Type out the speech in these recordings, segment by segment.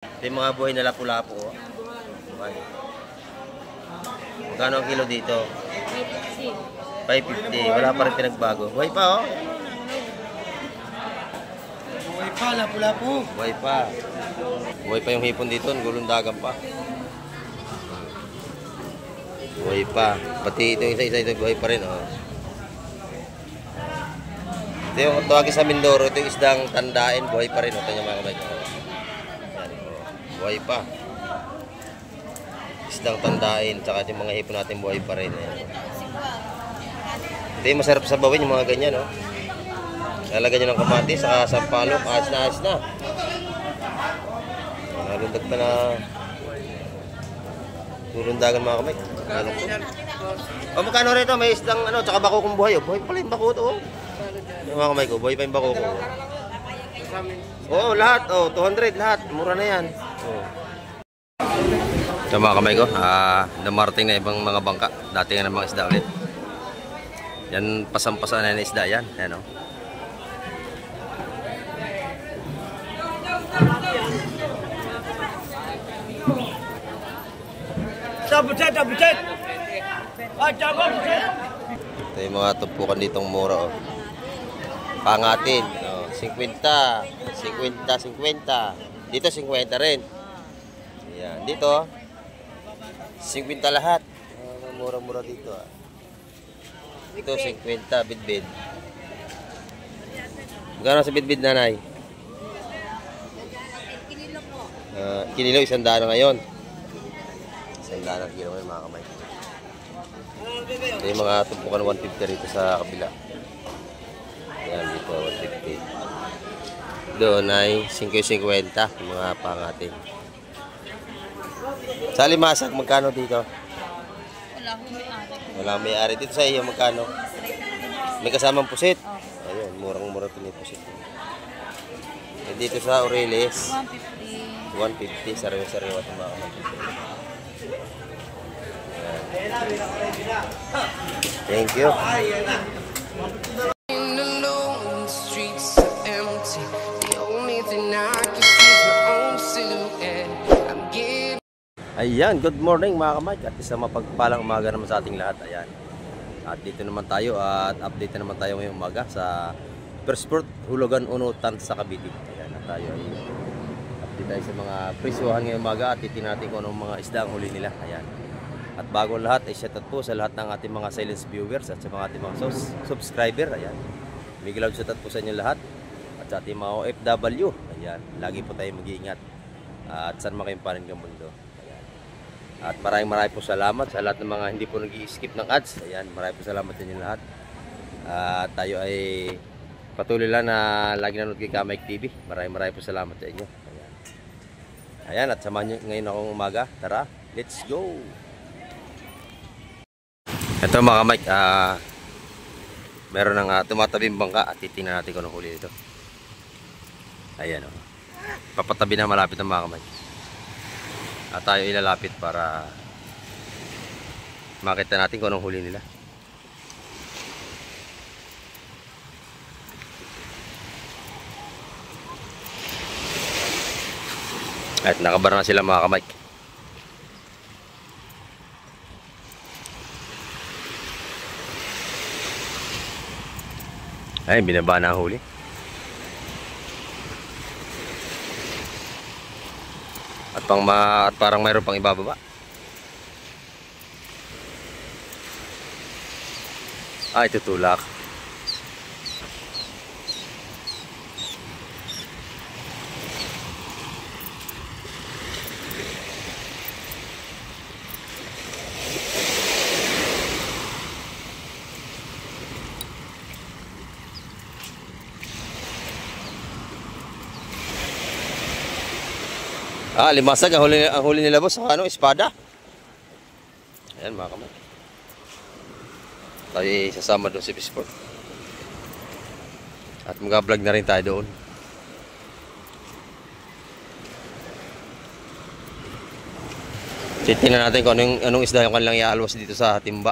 Ito yung mga buhay na lapu-lapu. Oh. Magkano ang kilo dito? 550. Wala pa rin pinagbago. Buhay pa oh. Buhay pa, lapu-lapu. Buhay pa. Buhay pa yung hipon dito. Gulong dagat pa. Buhay pa. Pati ito yung isa-isa ito buhay pa rin. Oh. Ito yung tawagin sa Mindoro. Ito yung isdang tandain. Buhay pa rin. Ito yung mga kamay ko. Buhay pa. Isdang tandain. Tsaka yung mga hipon natin buhay pa rin. Ito yung masarap sa bawin. Yung mga ganyan. Oh. Lalagyan nyo ng kamatis. Saka sampalok. Ayos na ayos na. Nalundag pa na. Tulundagan mga kamay. O magkano rito? May isdang ano. Tsaka bako kong buhay. Oh. Buhay pala yung bako ito. Oh. Yung mga kamay ko. Buhay pa yung bako ko. Oo, lahat. Oh, 200 lahat. Mura na yan. Oh. Ito mga kamay ko, namarating na ibang mga bangka. Dati nga ng mga isda ulit. Yan, pasang-pasa na yung isda yan. Yan o. Ito yung mga tumpukan ditong mura o. Pangatin. O, 50. 50, 50. Dito 50 rin. Ayan. Dito 50 lahat. Mura-mura dito. Ito 50 bidbid. Magkano sa bidbid nanay? Kinilo 100 na ngayon. 100 na kilo ngayon mga kamay. Ito yung mga tumpukan 150 rito sa kabila. Ayan dito 150. Doon ay 5.50 mga pangatin. Sa limasag, magkano dito? Wala may-ari. Dito sa iyo, magkano? May kasamang pusit. Ayun, murang-mura ito may pusit. E dito sa Aurelis, 150. Sariwa-sariwa ito mga kamay. Thank you. Ayan, good morning mga kamay. At isang mapagpalang umaga naman sa ating lahat. Ayan. At dito naman tayo at update na naman tayo ngayong umaga sa Persport Hulugan Unutan sa Cavite. Ayan, at tayo ay update tayo sa mga presyohan ngayong umaga at titin natin kung anong mga isda ang huli nila. Ayan. At bago lahat ay shoutout po sa lahat ng ating mga silent viewers at sa mga ating mga subscriber. Ayan. Big love shoutout po sa inyo lahat. At sa ating mga OFW. Ayan. Lagi po tayo mag-iingat. At saan makaimpanin ng mundo. At maraming po salamat sa lahat ng mga hindi po nag-i-skip ng ads. Ayan, maraming po salamat sa inyo lahat. At tayo ay patuloy lang na lagi nanonood kay Kamay TV. Maraming po salamat sa inyo. Ayan. Ayan, at samahan nyo ngayon akong umaga. Tara, let's go! Ito mga kamay, meron ng tumatabing bangka at titingnan natin kung anong huli dito. Ayan o. Papatabi na malapit ng mga kamay. At tayo ilalapit para makita natin kung anong huli nila. At nakabara na sila mga kamay. Ay, binaba na ang huli. At parang mayroon pang ibababa. Ay, tutulak. Limasag ang huli nila boss. Ano, espada. Ayan mga kamay. Tayo sasama doon sa Persport. At mag-vlog na rin tayo doon. Titingnan natin kung anong isda yung kanilang iaalwas dito sa timba.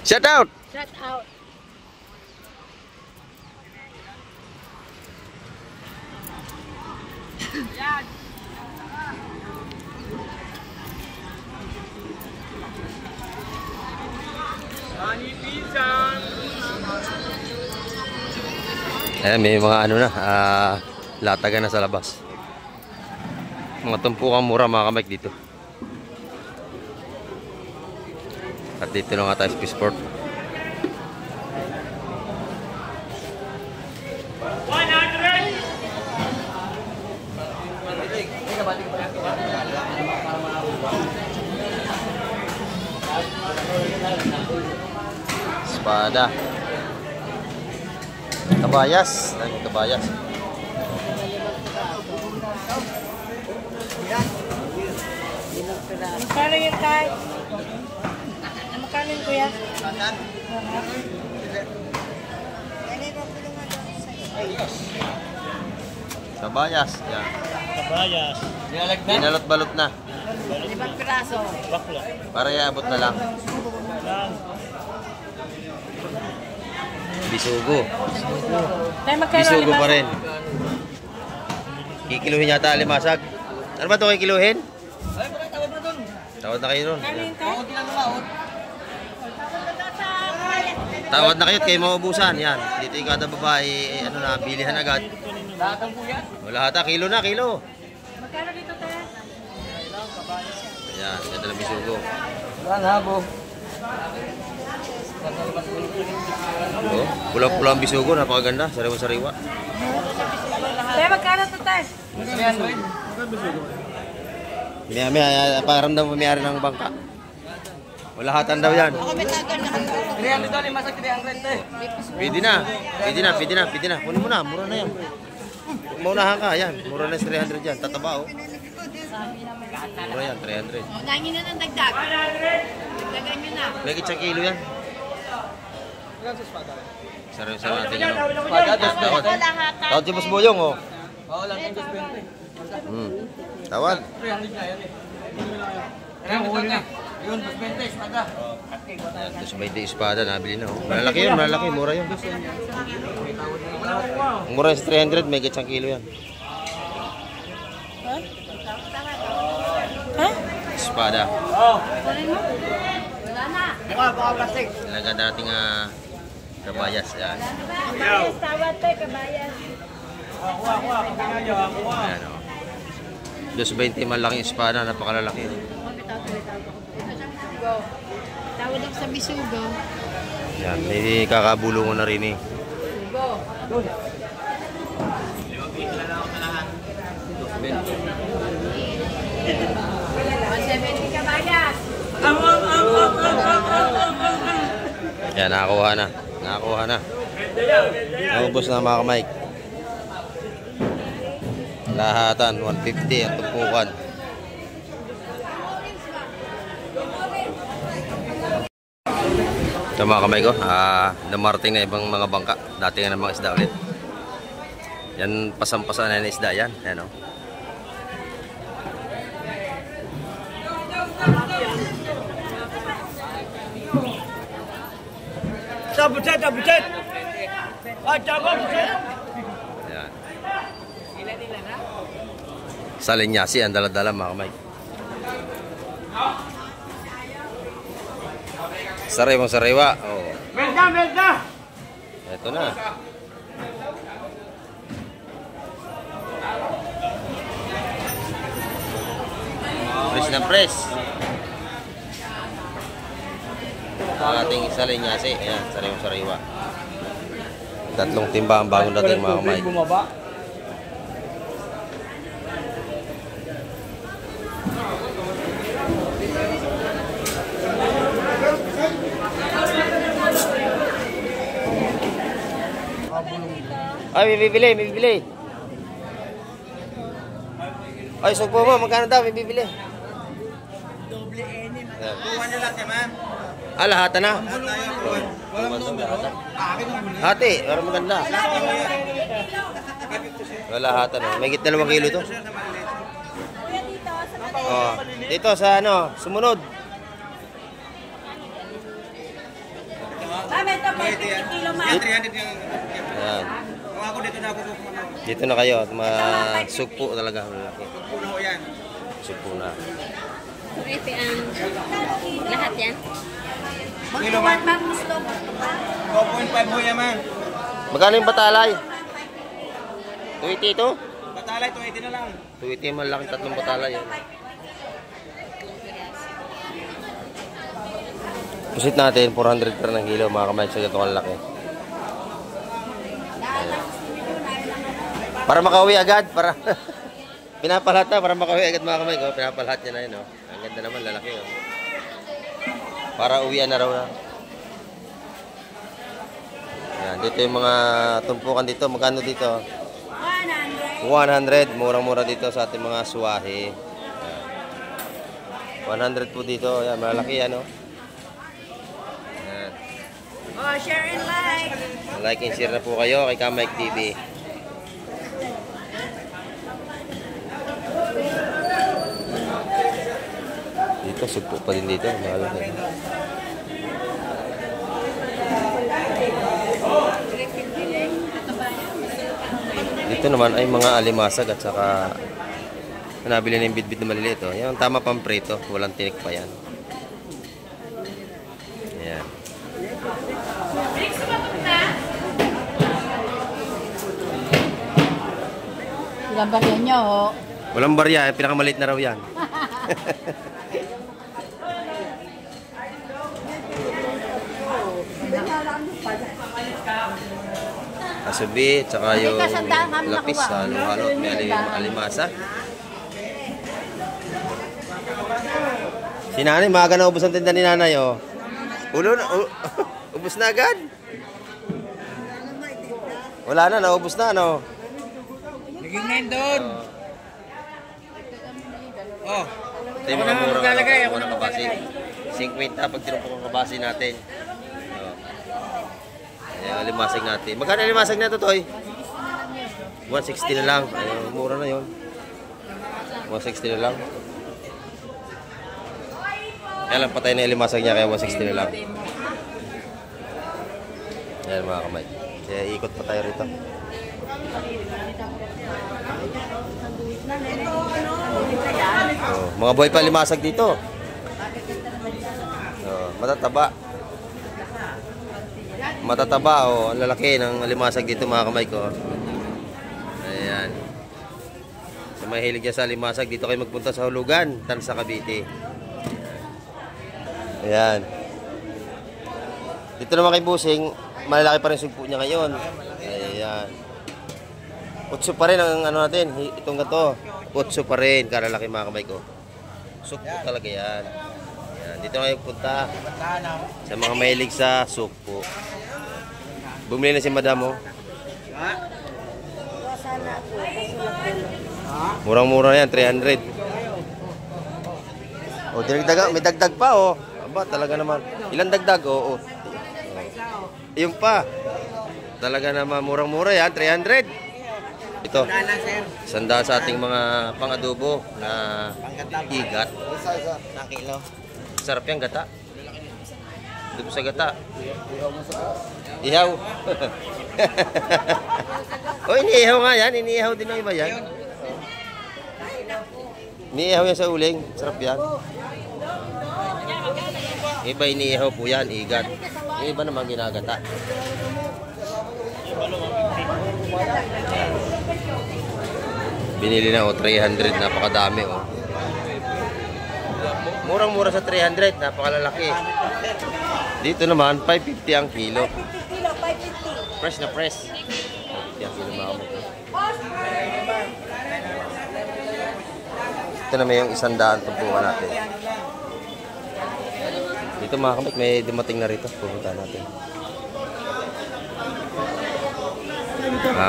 Shout out! Shut out. Ayan, may mga ano na, latagan na sa labas. Mga tumpukang mura mga kamay dito. At dito na nga tayo sa Peaceport. Espada. Kabayas. Kabayas. Magkano yun tayo? Magkano yun kuya? Kabayas. Yan. Kabayas. Binalot-balot na. 5 piraso. Bakla. Para iabot na lang. Bisugo. Tayo magkano Bisugo pa limasag? rin. Kikiluhin yata alimasag. Ano ba ito kikiluhin? Tawad na kayo ron. Magkano yun tayo? Tawad na kayo at kayo maubusan. Yan. Dito yung kada babae, ano na, bilihan agad. Lahat ang kuya. Wala hata, kilo na, kilo. Magkano dito tayo? Ayan, ganda ng bisugo. Yan habo. Oh, pulang-pulang bisugo, napakaganda. Sariwa-sariwa. Tayo magkano ito tayo? 300. May pakiramdam mo may-ari ng bangka. Wala hatan daw yan. 300 doon, masag 300 eh. Pwede na. Pwede na, pwede na, pwede na. Kunin mo na, mura na yan. Maunahan ka, yan. Mura na 300 yan. Tataba, oh. Mura yan, 300. Unahin nyo na ng dagdag. Dagdagan nyo na. May kitsang kilo yan. Sariwa-sariwa natin yan, oh. Tawad. Tawad si Boss Boyong, oh. Oo, lang yung 20. Tawad. 300 na yan eh. Ayan, huli na. Yun, 20, espada. Ayan, tapos may di espada, nabili na, oh. Malalaki yun, malalaki. Mura yun. Ang mura sa 300, may kitsang kilo yan. Ha? Espada. Kunin mo? Wala na. Baka plastic. Talaga dating kabayas. Yan. Kabayas, tawad tayo, kabayas. Ayan, oh. 220 malaking espada, napakalalaki. Tawad ako sa bisugo. Yan, may kakabulungan na rin, eh. Kabayas. Yan, nakakuha na. Nakakuha na. Naubos na mga kamay. Lahatan, 150 ang tumpukan. Ito mga kamay ko, namarating na ibang mga bangka. Dati nga ng mga isda ulit. Yan, pasampasa na yung isda yan. Yan, oh. Bucet, bucet. Bucet. Yan. Salinyasi ang dala-dala mga kamay. Sariwang-sariwa. Oh. Belda, belda. Ito na. Press na press. Ang ating salinyasi. Ayan, sariwang-sariwa. Tatlong timba ang bagong dating mga kamay. Bumaba. Ay, may bibili, may bibili. Ay, sugpo mo, magkano daw, may bibili. Doble enim. Ayan. Kuha nyo lang, man. Ah, lahat na. Walang numero. Akin ang huli. Hati, pero maganda. Wala hata na. May 2 kilo to. Kuya dito, sa Oh, dito sa ano, sumunod. Ma'am, ito 550 kilo, ma'am. 300 yung... Ayan. Kung ako dito na ako kukumano. Dito na kayo, masugpo talaga. Malaki. Puno ko yan. Sugpo na. 280 ang lahat yan. Kilo, ma'am. Ma'am, gusto mo. 2.5 ho yan, ma'am. Magkano yung batalay? 280 ito? Batalay, 280 na lang. 280 malaking tatlong batalay. Yan. Pusit natin, 400 per ng kilo, mga kamay sa gatong ang laki. Ayan. Para makauwi agad, para pinapalat na, para makauwi agad mga kamay ko. Pinapalat niya na yun, oh. Ang ganda naman, lalaki. Oh. Para uwian na raw na. Ayan, dito yung mga tumpukan dito. Magkano dito? 100. Murang-mura dito sa ating mga suwahe. 100 po dito. Ayan, malaki yan, oh. Oh, share and like. Like and share na po kayo kay Kamike TV. Dito, sugpo pa din dito. Malaki. Dito naman ay mga alimasag at saka nabili na yung bitbit na maliliit. Oh. Yan, tama pang preto. Walang tinik pa yan. Ayan. Ilang barya nyo, ho? Walang barya, pinakamaliit na raw yan. Asubi, tsaka yung lapis, halo-halo at may alimasa. Si nanay, maaga na ubos ang tinda ni nanay, oh. Ubos na agad. Wala na, naubos na, ano. Naging 9 doon. Oh. Ito yung mga murang ako na kabasi. 50 pag tinumpok ang kabasi natin. Ayan, alimasag natin. Magkano alimasag na ito, Toy? 160 na lang. Ayan, mura na yun. 160 na lang. Kaya lang patay na alimasag niya, kaya 160 na lang. Ayan mga kamay. Kaya ikot pa tayo rito. Oh, mga boy pa limasag dito. Oh, matataba. Matataba, oh, ang lalaki ng limasag dito mga kamay ko. Ayan. Sa mahilig niya sa limasag, dito kayo magpunta sa Hulugan, Tansa Cavite. Ayan. Dito naman kay Busing, malalaki pa rin sugpo niya ngayon. Ayan. Utso pa rin ang ano natin, itong gato. Utso pa rin, kalalaki mga kamay ko. Sugpo talaga yan. Ayan. Dito kayo punta sa mga mahilig sa sugpo. Bumili na si Madam, oh. Murang-mura yan, 300. Oh, dinagdagan, may dagdag pa, oh. Aba, talaga naman. Ilang dagdag, oh. Yung pa. Talaga naman, murang-mura yan, 300. Ito. Sandaan sa ating mga pang-adobo na igat. Sarap yung gata. Adobo sa gata. Ihaw. Oh, iniihaw nga yan. Iniihaw din ng iba yan. Iniihaw yan sa uling. Sarap yan. Iba iniihaw po yan. Igat. Yung iba naman ginagata. Binili na, oh, 300. Napakadami, oh. Murang-mura sa 300. Napakalalaki. Dito naman, 550 ang kilo. 550. Fresh na fresh. 550 ang kilo mga kamay. Ito naman yung 100 tumpukan natin. Dito mga kamay, may dumating na rito. Pupunta natin.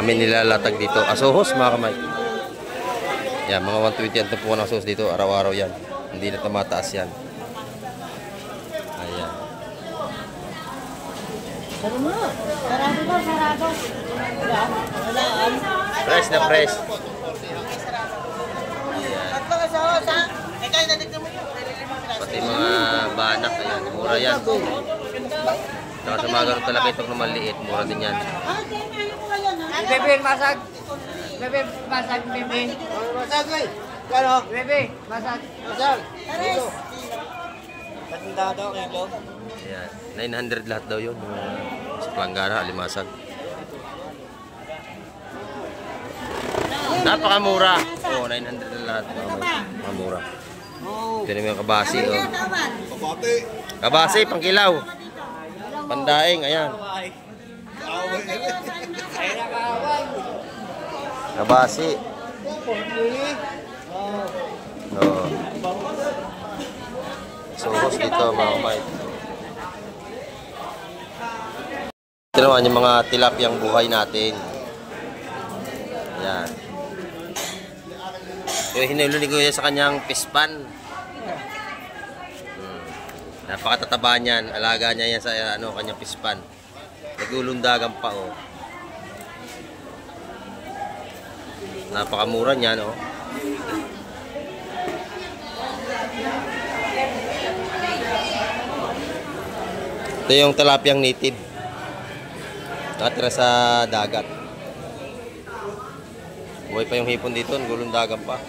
May nilalatag dito. Asohos mga kamay. Yan, mga 120 ang tumpukan ng asohos dito. Araw-araw yan. Hindi na tumataas yan. Ayan. Fresh na fresh. Ayan. mura yan. Saka sa mga ganun talaga itong maliit, mura din yan. Bebe, masag. Bebe, masag, bebe. Masag, wey. Kano? Bebe, masag. Masag. Dito. Tanda daw, kilo. Ayan, 900 lahat daw yun. Sa Planggana, alimasag. Napakamura. Oo, 900 na lahat. Napakamura. Ito naman yung kabasi. Oh. Kabasi, pangkilaw. Pandaing, ayan. Kabasi. Oo. Suhos dito, mga kamay. Ito naman yung mga tilapiyang buhay natin. Ayan. Yung hinulog ko sa kanyang pispan. Napakatataba niyan. Alaga niya yan sa kanyang pispan. Nagulundagan pa, oh. Napakamura niyan, oh. Ito yung tilapiyang native. Nakatira sa dagat. Buhay pa yung hipon dito, gulundagan pa.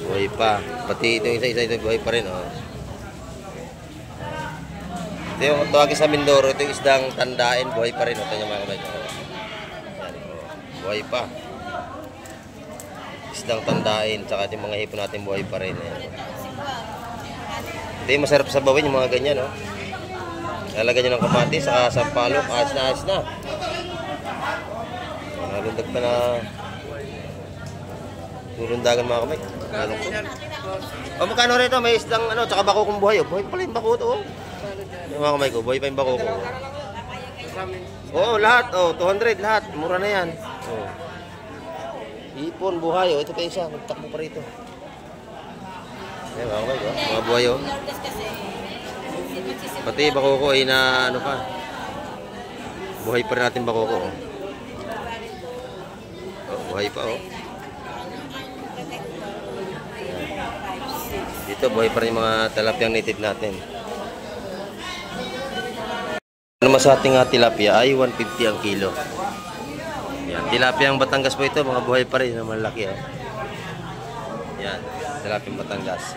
Buhay pa. Pati ito yung isa-isa ito, buhay pa rin. Oh. Ito yung tawagin sa Mindoro, ito yung isdang tandain, buhay pa rin. Ito yung mga kamay. Buhay pa. Isdang tandain, tsaka yung mga hipon natin buhay pa rin. Ito yung masarap sa bawin, yung mga ganyan. Oh. Lalagyan nyo ng kamatis, saka sampalok, ayos na. Nalundag pa na tulundagan mga kamay. O magkano rito? May isdang tsaka bako kong buhay. Buhay pala yung bako ito. Yung mga kamay ko, buhay pa yung bako ko. Oo, lahat. 200 lahat. Mura na yan. Ipon, buhay. Ito pa isa. Magtakbo pa rito. Ayan mga kamay ko. Mga buhay. Pati bako ko ay na pa. Buhay pa rin natin bako ko. Buhay pa, oh. Dito, buhay pa rin yung mga tilapiyang native natin. Ano sa ating tilapia ay 150 ang kilo. Yan, tilapiyang Batangas po ito, mga buhay pa rin, malaki, oh. Yan, tilapiyang Batangas.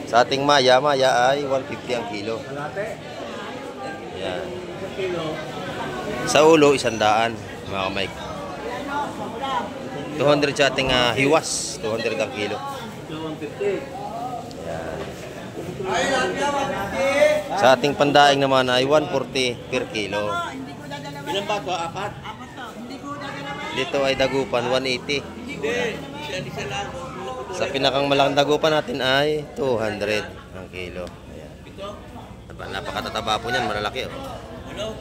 Sa ating maya ay 150 ang kilo. Yan. Sa ulo, 100, mga kamay. 200 sa ating hiwas, 200 ang kilo. Yan. Sa ating pandaing naman ay 140 per kilo. Ilan ba ito? 4? Dito ay dagupan, 180. Sa pinakang malaking dagupan natin ay 200 ang kilo. Ayan. Napakatataba po niyan, malalaki. Oh. Hello?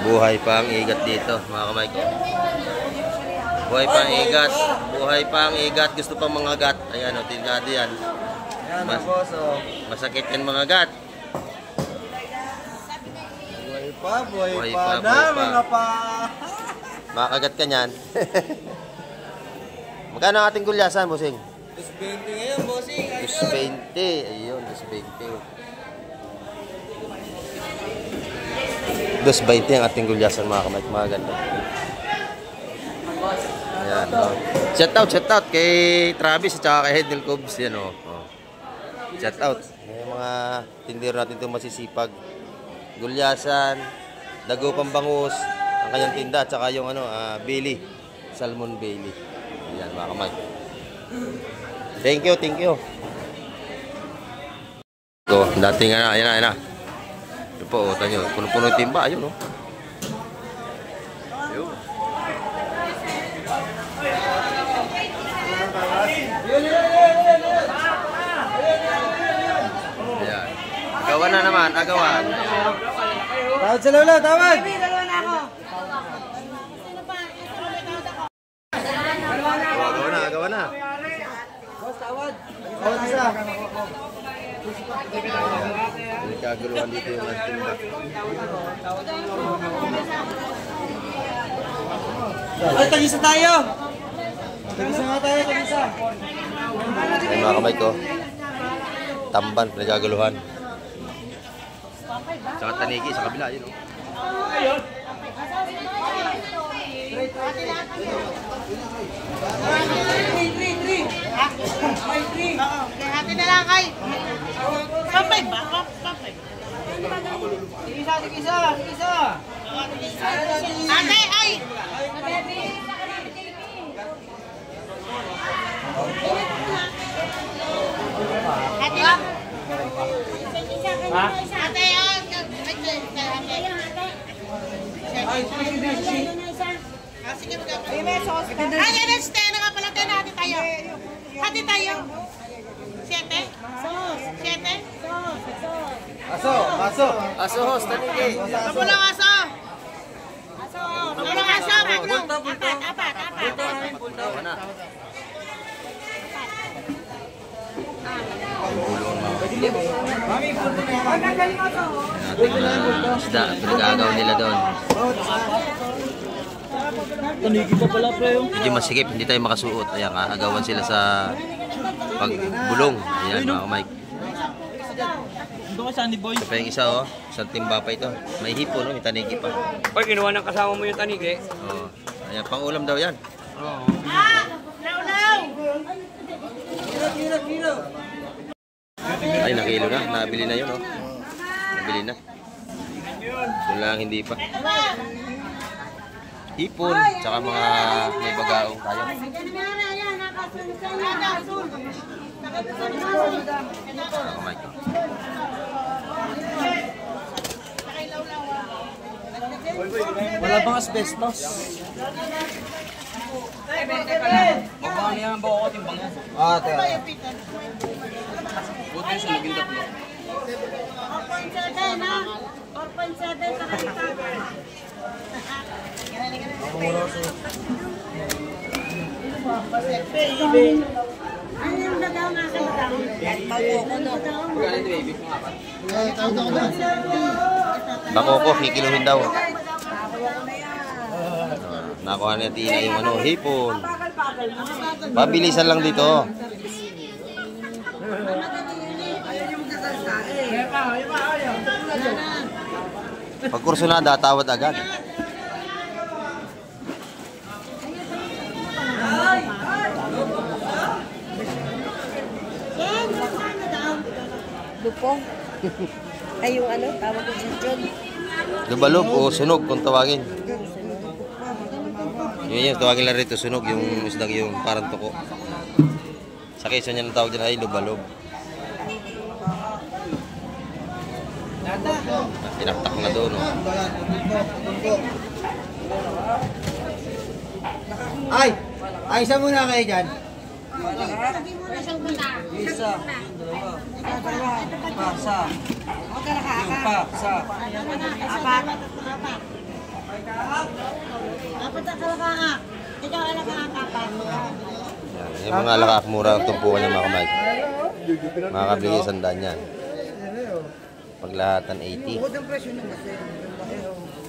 Buhay pa ang igat dito, mga kamay ko. Buhay pa ang igat. Buhay pa ang igat. Gusto pang mga gat. Ayan, tingado yan. Masakit yan mga gat. Buhay pa na, mga pa. Makagat ka niyan. Magkano ang ating gulyasan, bossing? 220 ngayon, bossing. 220. Ayun, 220. 220 ang ating gulyasan, mga kamay. Mga ganda. Ayan, oh. Shout out kay Travis at saka kay Hednel Cobs. Yan, oh. Shout out. May mga tindero natin itong masisipag. Gulyasan, Dagupang Bangus, ang kanyang tinda, at saka yung Bailey, Salmon Bailey. Ayan, mga kamay. Thank you. So, dating ayan na. Ito po, tanyo, puno-puno yung timba, ayun, oh. Ayun. Ayan. Agawan na naman, agawan. Tawad sa lolo, tawad! Agawan na. Boss, tawad! Tawad isa! Nagkaguluhan dito yung timba. Ay, tag-isa tayo! Tag-isa nga tayo, tag-isa! Ay mga kamay ko. Tamban, pinagagaluhan. Saka tanigi sa kabila, yun o. Hati na lang kay. Pampay ba? Pampay. Tig-isa! Ate, ay! Ate, ate, sige, ay, Enes, tayo nga pala, tayo na, hati tayo. Hati tayo. 7? 7? Aso, host, tanigi. Magulang aso. Magulang aso, magulang. Apat. Wala. Pangulong mga kapilip. Ating mga isda, pinag-agaw nila doon. Tanigi pa pala, pre. Medyo masikip, hindi tayo makasuot. Ayan, agawan sila sa pagbulong. Ayan mga kamay. Doon ka, Sandy Boy. Ito pa yung isa oh, isang timba pa ito. May hipo no, may tanigi pa. Pag kinuha ng kasama mo yung tanigi. Oh. Ayan, pang ulam daw yan. Oo. Law! Ay, nakilo na. Nabili na yun, oh. Nabili na. Yun lang, hindi pa. Hipon, tsaka mga may bagaong tayo. Oh my God. Wala bang asbestos? Mabang niya ang buo ko, timbang yan. Ah, teka. Buti yung sunugin tatlo. 4.7 ha? 4.7 sa kanita. Ano yung dadaw nga sa dadaw? Magkano ito, baby? Bako ko, kikiluhin daw. Nakuha na Tina yung ano, hipon. Pabilisan lang dito. Pag kursunada, tawad agad. Lupong. Ay, yung ano, tawag ko sa John. Lubalog o sunog kung tawagin. Yun yung tawagin lang rito, sunog, yung isdang yung parang tuko. Sa Quezon niya ang tawag dyan ay lubalog. Tinaktak na doon, oh. Ay! Isa muna kayo dyan. Isa. Sa. Yung pa. Sa. Apat ang kalakaka. Ikaw alakaka pa. Yan, yung mga alakaak mura ang tumpukan niya mga kamay. Makakabili 100 yan. Paglahatan 80.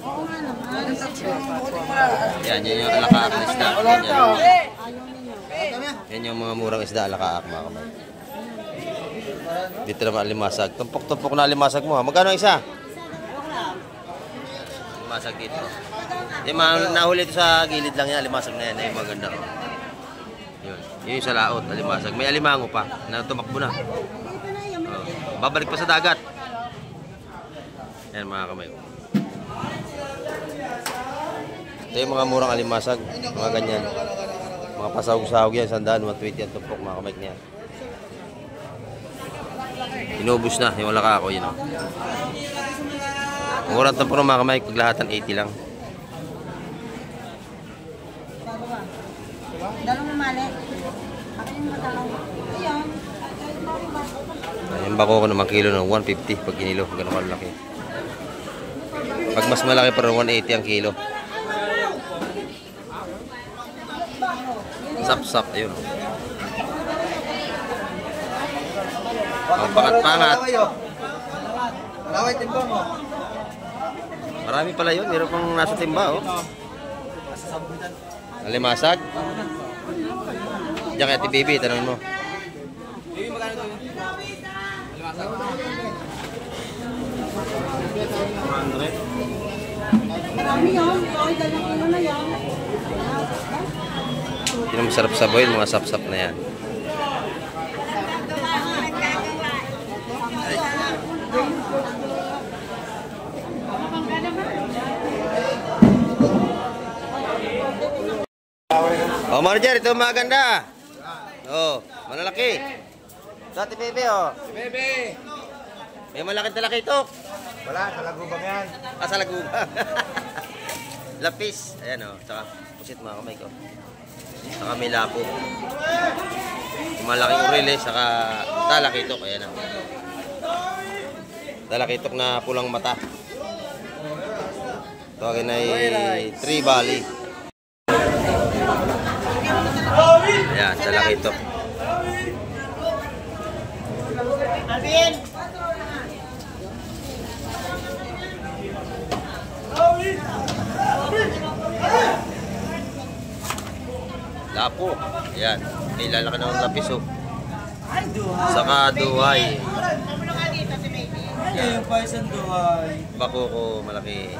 Oo nga naman. Yan, yan yung alakaak na isda. Yan yung mga murang isda, alakaak mga kamay. Dito naman alimasag. Tumpok-tumpok na alimasag mo ha. Magkano ang isa? Alimasag dito. Yung mga nahuli ito sa gilid lang yan, alimasag na yan. Yung maganda. Yun. Yun yung sa laot, alimasag. May alimango pa na tumakbo na. Babalik pa sa dagat. Yan mga kamay ko. Ito yung mga murang alimasag. Mga ganyan. Mga pasahog-sahog yan. 100, 120 yan tumpok mga kamay niya. Inubos na yung alaka ako, yun o. Ang urang tampok ng mga kamay, paglahatan 80 lang. Dalawang mamali. Yung bako ko naman kilo ng 150 pag kinilo, gano'n kalaki. Pag mas malaki pa rin 180 ang kilo. Sap-sap, ayun. Ang pangat-pangat. Laway timba mo. Marami pala yun, meron pang nasa timba, oh. Alimasag? Diyan kay Ate Baby, tanongin mo. Baby, magkano to? Alimasag. 100. Hindi na masarap sa boil, mga sap-sap na yan. Oh, Marger, ito maganda. Oh, malalaki. Dati bebe, oh. Bebe! May malaking talakitok. Wala, sa lagubang yan. Ah, sa lagubang. Lapis. Ayan, oh. Saka, pusit mga kamay ko. Saka may lapo. Malaking urili, saka talakitok. Ayan, oh. Talakitok na pulang mata. Tawagin ay Tree Valley. Ayan, talakitok. Alvin! Lapo. Ayan. May lalaki ng lapis, oh. Saka duhay. Pamulo nga dito si Baby. Yung pa isang duhay. Bako ko malaki.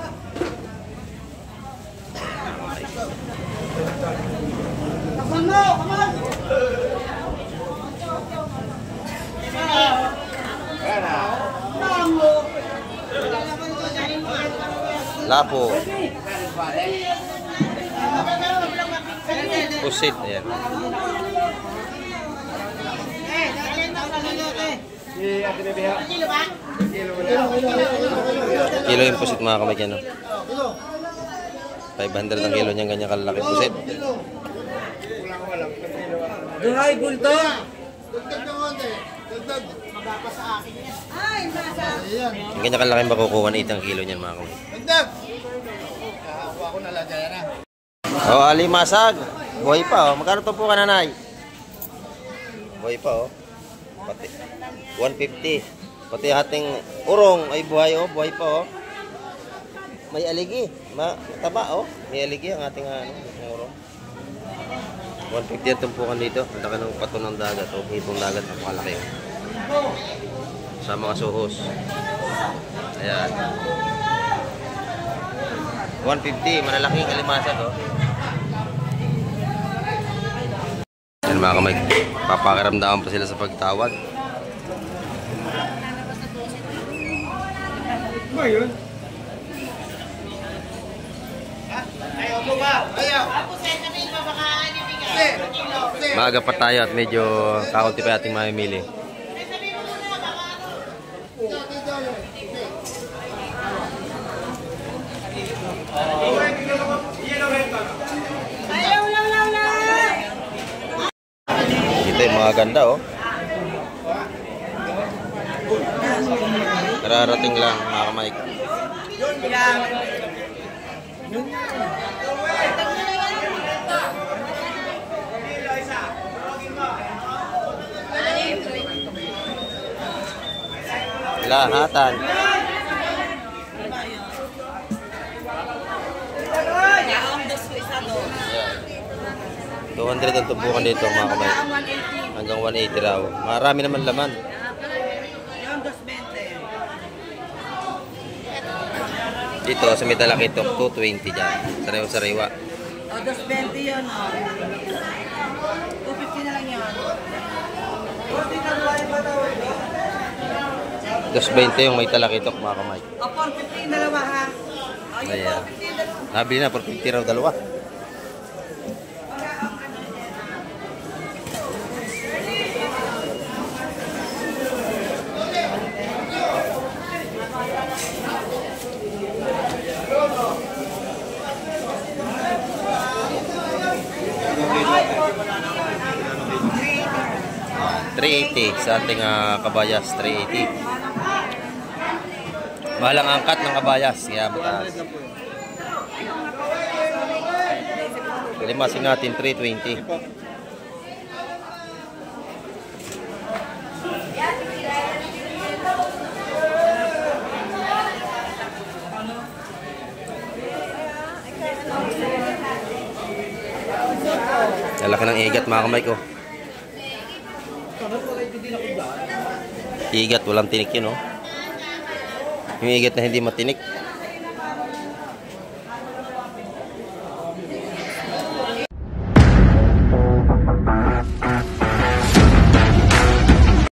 Lapo. Pusit. Ayan. Kilo ba? Kilo yung pusit mga kamay yan, no? 500 ang kilo niyang ganyan kalalaki pusit. Duhay, bulto! Ang ganyan kalaki makukuha na 8 ang kilo niyan mga kamay. Oh, alimasag. Buhay pa, oh. Magkano to po ka, nanay? Buhay pa, oh. Pati 150. Pati ating urong ay buhay, oh. Buhay pa, oh. May aligi. Mataba, oh. May aligi ang ating urong. 150 ang tumpukan dito. Ang laki ng pato ng dagat, oh. Hipong dagat, napakalaki, oh. Sa mga suhos. Ayan. 150, malalaking alimasag, oh. Yan mga kamay, papakiramdaman pa sila sa pagtawad. Ba yun? Ayaw mo ba? Ayaw. Tapos sabihin mo baka ibigay. Kilo. Maaga pa tayo at medyo kaunti pa ating mamimili. Sabihin mo muna baka Ayaw lang. Ito yung mga ganda, oh. Kararating lang mga kamay. Lahatan. Yeah. 200 ang tumpukan dito mga kamay. Hanggang 180 raw. Marami naman laman. Dito sa may talakitok, 220 dyan. Sariwa-sariwa. O, 220 yun, o. 250 na lang yun. 220 yung may talakitok mga kamay. O, 450 yung dalawa, ha? O, yung Ayan. 450 yung dalawa. Nabili na, 450 raw dalawa. $380 sa ating kabayas, 380. Mahal ang angkat ng kabayas, kaya mataas. Limasin natin 320. ng igat mga kamay ko. Igat, walang tinik yun, oh. Yung igat na hindi matinik.